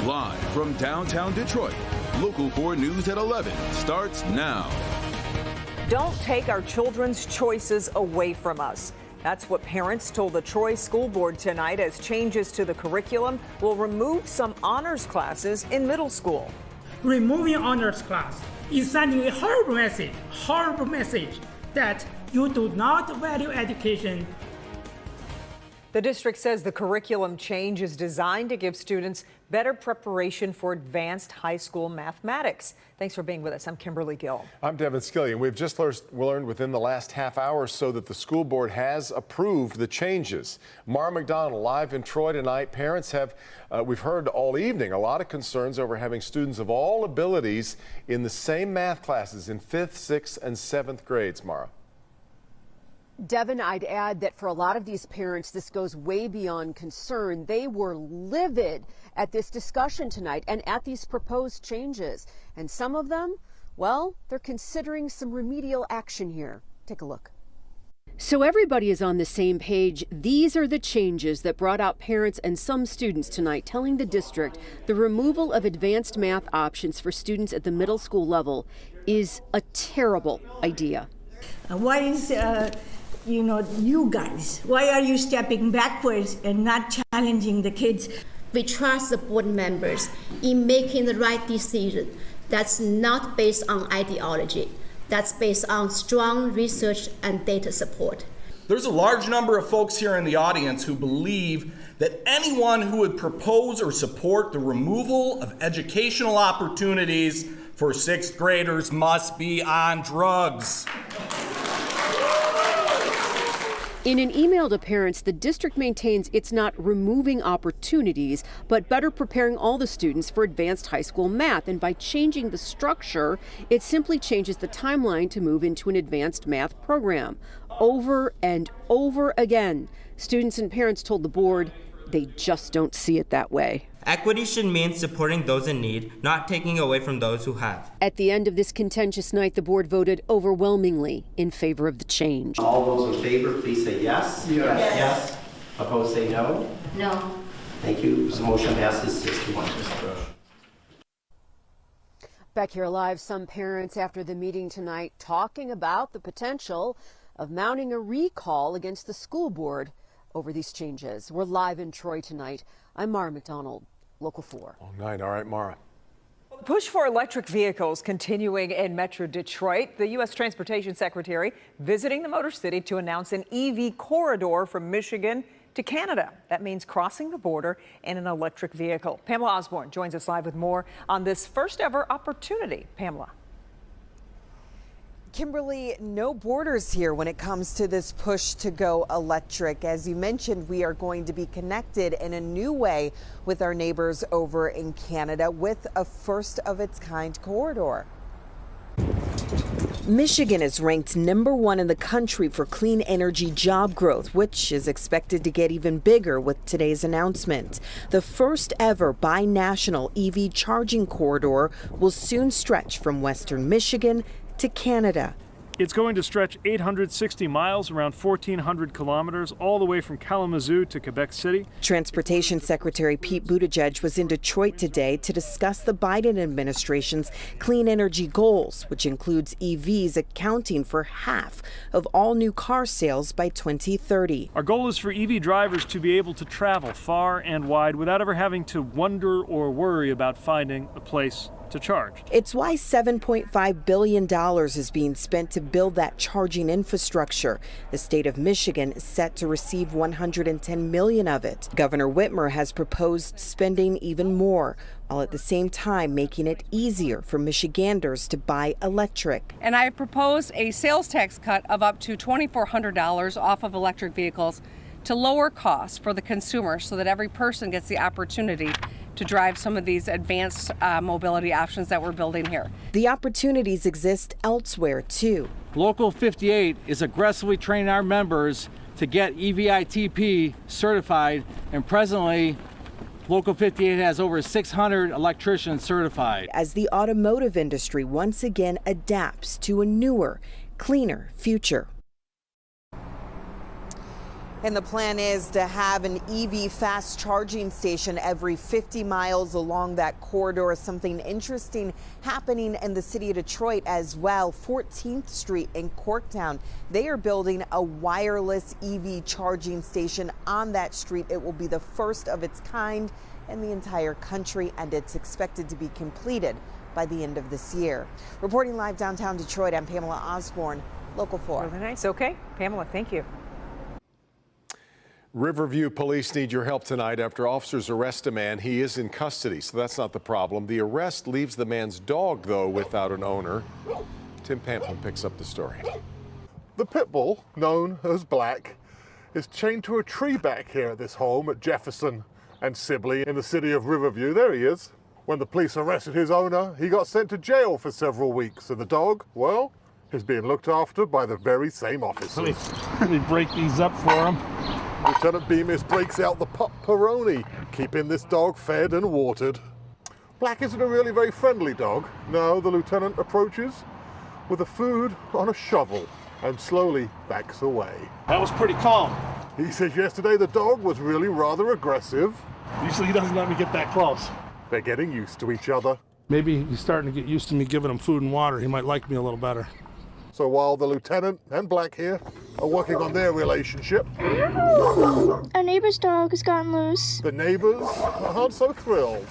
Live from downtown Detroit, Local 4 News at 11 starts now. Don't take our children's choices away from us. That's what parents told the Troy School Board tonight as changes to the curriculum will remove some honors classes in middle school. Removing honors class is sending a horrible message that you do not value education. The district says the curriculum change is designed to give students better preparation for advanced high school mathematics. Thanks for being with us. I'm Kimberly Gill. I'm Devin Skillian. We've just learned within the last half hour or so that the school board has approved the changes. Mara McDonald live in Troy tonight. Parents have, we've heard all evening, a lot of concerns over having students of all abilities in the same math classes in 5th, 6th, and 7th grades. Mara. Devin, I'd add that for a lot of these parents, this goes way beyond concern. They were livid at this discussion tonight and at these proposed changes. And some of them, well, they're considering some remedial action here. Take a look. So everybody is on the same page. These are the changes that brought out parents and some students tonight, telling the district the removal of advanced math options for students at the middle school level is a terrible idea. Why is you guys, why are you stepping backwards and not challenging the kids? We trust the board members in making the right decision. That's not based on ideology. That's based on strong research and data support. There's a large number of folks here in the audience who believe that anyone who would propose or support the removal of educational opportunities for 6th graders must be on drugs. In an email to parents, the district maintains it's not removing opportunities, but better preparing all the students for advanced high school math. And by changing the structure, it simply changes the timeline to move into an advanced math program. Over and over again, students and parents told the board they just don't see it that way. Equity should mean supporting those in need, not taking away from those who have. At the end of this contentious night, the board voted overwhelmingly in favor of the change. All those in favor, please say yes. Yes. Yes. Opposed, say no. No. Thank you. The motion passes 6-1. Back here live, some parents after the meeting tonight talking about the potential of mounting a recall against the school board over these changes. We're live in Troy tonight. I'm Mara McDonald, Local 4. Long night. All right, Mara. Push for electric vehicles continuing in Metro Detroit. The U.S. Transportation Secretary visiting the Motor City to announce an EV corridor from Michigan to Canada. That means crossing the border in an electric vehicle. Pamela Osborne joins us live with more on this first ever opportunity. Pamela. Kimberly, no borders here when it comes to this push to go electric. As you mentioned, we are going to be connected in a new way with our neighbors over in Canada with a first of its kind corridor. Michigan is ranked #1 in the country for clean energy job growth, which is expected to get even bigger with today's announcement. The first ever binational EV charging corridor will soon stretch from western Michigan to Canada. It's going to stretch 860 miles, around 1,400 kilometers, all the way from Kalamazoo to Quebec City. Transportation Secretary Pete Buttigieg was in Detroit today to discuss the Biden administration's clean energy goals, which includes EVs accounting for half of all new car sales by 2030. Our goal is for EV drivers to be able to travel far and wide without ever having to wonder or worry about finding a place to charge. It's why $7.5 billion is being spent to build that charging infrastructure. The state of Michigan is set to receive $110 million of it. Governor Whitmer has proposed spending even more, while at the same time making it easier for Michiganders to buy electric. And I proposed a sales tax cut of up to $2,400 off of electric vehicles to lower costs for the consumer so that every person gets the opportunity to drive some of these advanced mobility options that we're building here. The opportunities exist elsewhere too. Local 58 is aggressively training our members to get EVITP certified, and presently Local 58 has over 600 electricians certified. As the automotive industry once again adapts to a newer, cleaner future. And the plan is to have an EV fast charging station every 50 miles along that corridor. Something interesting happening in the city of Detroit as well. 14th Street in Corktown. They are building a wireless EV charging station on that street. It will be the first of its kind in the entire country, and it's expected to be completed by the end of this year. Reporting live downtown Detroit, I'm Pamela Osborne, Local 4. Really nice. Okay, Pamela, thank you. Riverview police need your help tonight after officers arrest a man. He is in custody, so that's not the problem. The arrest leaves the man's dog, though, without an owner. Tim Pamplin picks up the story. The pit bull, known as Black, is chained to a tree back here at this home at Jefferson and Sibley in the city of Riverview. There he is. When the police arrested his owner, he got sent to jail for several weeks. And the dog, well, is being looked after by the very same officers. Let me break these up for him. Lieutenant Bemis breaks out the pup Peroni, keeping this dog fed and watered. Black isn't a really very friendly dog. No, the lieutenant approaches with the food on a shovel and slowly backs away. That was pretty calm. He says yesterday the dog was really rather aggressive. Usually he doesn't let me get that close. They're getting used to each other. Maybe he's starting to get used to me giving him food and water. He might like me a little better. So while the lieutenant and Black here are working on their relationship, our neighbor's dog has gotten loose. The neighbors aren't so thrilled.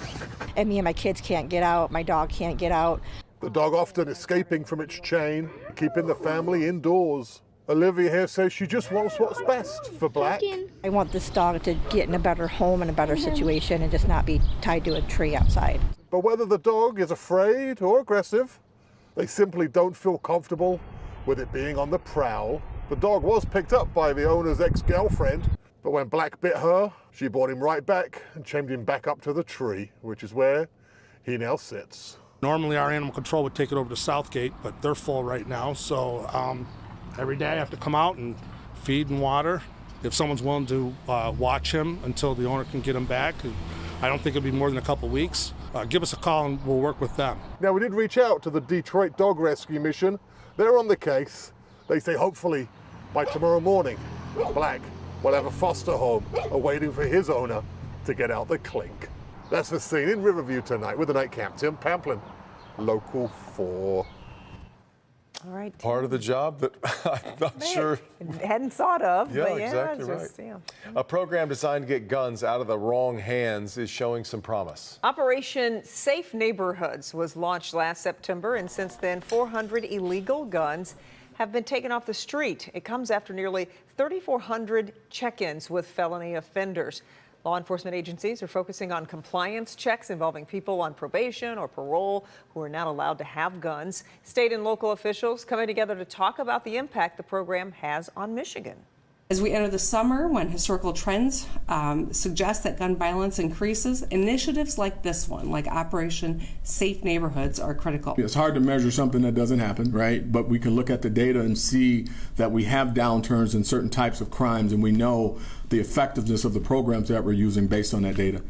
And me and my kids can't get out. My dog can't get out. The dog often escaping from its chain, keeping the family indoors. Olivia here says she just wants what's best for Black. I want this dog to get in a better home and a better situation and just not be tied to a tree outside. But whether the dog is afraid or aggressive, they simply don't feel comfortable with it being on the prowl. The dog was picked up by the owner's ex-girlfriend, but when Black bit her, she brought him right back and chained him back up to the tree, which is where he now sits. Normally our animal control would take it over to Southgate, but they're full right now, so every day I have to come out and feed and water. If someone's willing to watch him until the owner can get him back, I don't think it'll be more than a couple weeks. Give us a call and we'll work with them. Now, we did reach out to the Detroit Dog Rescue Mission. They're on the case. They say hopefully by tomorrow morning, Black will have a foster home awaiting for his owner to get out the clink. That's the scene in Riverview tonight with the night camp. Tim Pamplin, Local 4. All right. Part of the job that I'm not sure. Hadn't thought of. Yeah, but exactly just, right. Yeah. A program designed to get guns out of the wrong hands is showing some promise. Operation Safe Neighborhoods was launched last September, and since then, 400 illegal guns have been taken off the street. It comes after nearly 3,400 check-ins with felony offenders. Law enforcement agencies are focusing on compliance checks involving people on probation or parole who are not allowed to have guns. State and local officials coming together to talk about the impact the program has on Michigan. As we enter the summer, when historical trends suggest that gun violence increases, initiatives like this one, like Operation Safe Neighborhoods, are critical. It's hard to measure something that doesn't happen, right? But we can look at the data and see that we have downturns in certain types of crimes, and we know the effectiveness of the programs that we're using based on that data.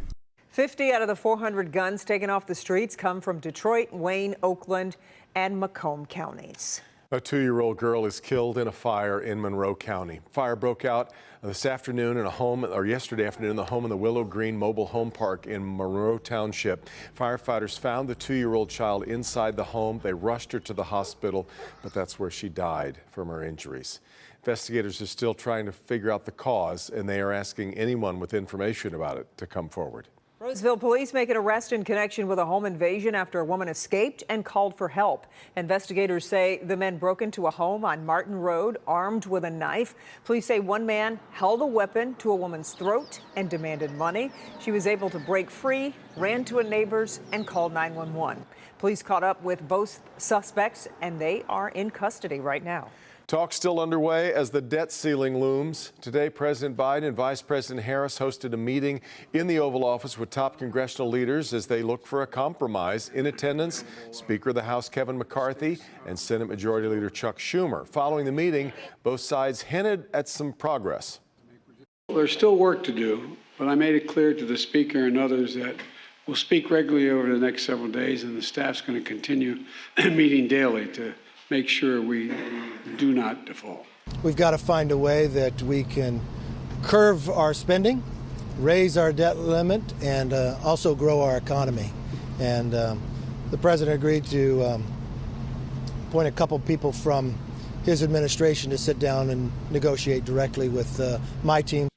50 out of the 400 guns taken off the streets come from Detroit, Wayne, Oakland, and Macomb counties. A 2-year-old girl is killed in a fire in Monroe County. Fire broke out this afternoon in a home, or yesterday afternoon, in the home in the Willow Green Mobile Home Park in Monroe Township. Firefighters found the 2-year-old child inside the home. They rushed her to the hospital, but that's where she died from her injuries. Investigators are still trying to figure out the cause, and they are asking anyone with information about it to come forward. Roseville police make an arrest in connection with a home invasion after a woman escaped and called for help. Investigators say the men broke into a home on Martin Road armed with a knife. Police say one man held a weapon to a woman's throat and demanded money. She was able to break free, ran to a neighbor's, and called 911. Police caught up with both suspects, and they are in custody right now. Talk still underway as the debt ceiling looms. Today, President Biden and Vice President Harris hosted a meeting in the Oval Office with top congressional leaders as they look for a compromise. In attendance, Speaker of the House Kevin McCarthy and Senate Majority Leader Chuck Schumer. Following the meeting, both sides hinted at some progress. There's still work to do, but I made it clear to the Speaker and others that we'll speak regularly over the next several days, and the staff's going to continue meeting daily to make sure we do not default. We've got to find a way that we can curve our spending, raise our debt limit, and also grow our economy. And the president agreed to appoint a couple people from his administration to sit down and negotiate directly with my team.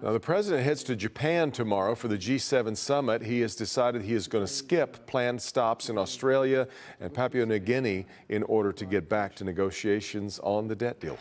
Now, the president heads to Japan tomorrow for the G7 summit. He has decided he is going to skip planned stops in Australia and Papua New Guinea in order to get back to negotiations on the debt deal.